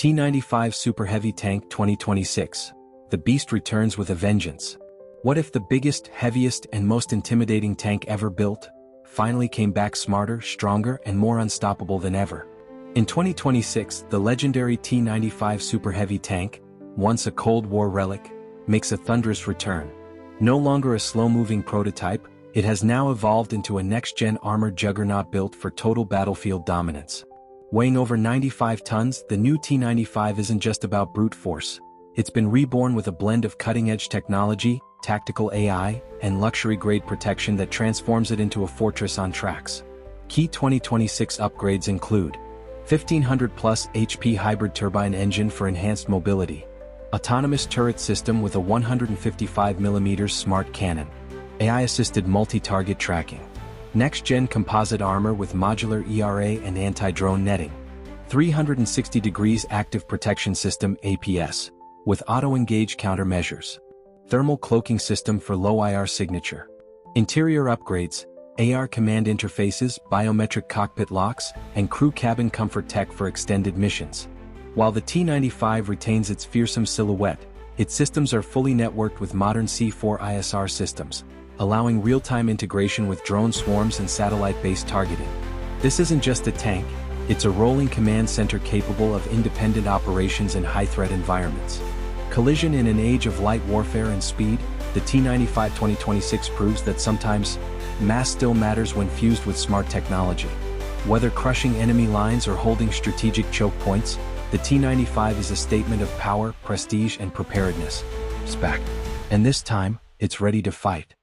T95 Super-Heavy Tank 2026. The beast returns with a vengeance. What if the biggest, heaviest, and most intimidating tank ever built finally came back smarter, stronger, and more unstoppable than ever? In 2026, the legendary T95 Super-Heavy Tank, once a Cold War relic, makes a thunderous return. No longer a slow-moving prototype, it has now evolved into a next-gen armored juggernaut built for total battlefield dominance. Weighing over 95 tons, the new T95 isn't just about brute force. It's been reborn with a blend of cutting-edge technology, tactical AI, and luxury-grade protection that transforms it into a fortress on tracks. Key 2026 upgrades include 1500+ HP hybrid-turbine engine for enhanced mobility, autonomous turret system with a 155mm smart cannon, AI-assisted multi-target tracking, next-gen composite armor with modular ERA and anti-drone netting, 360 degrees active protection system APS, with auto-engage countermeasures, thermal cloaking system for low IR signature, interior upgrades, AR command interfaces, biometric cockpit locks, and crew cabin comfort tech for extended missions. While the T95 retains its fearsome silhouette, its systems are fully networked with modern C4 ISR systems, allowing real-time integration with drone swarms and satellite-based targeting. This isn't just a tank, it's a rolling command center capable of independent operations in high-threat environments. Collision in an age of light warfare and speed, the T95 2026 proves that sometimes mass still matters when fused with smart technology. Whether crushing enemy lines or holding strategic choke points, the T95 is a statement of power, prestige, and preparedness. Spec. And this time, it's ready to fight.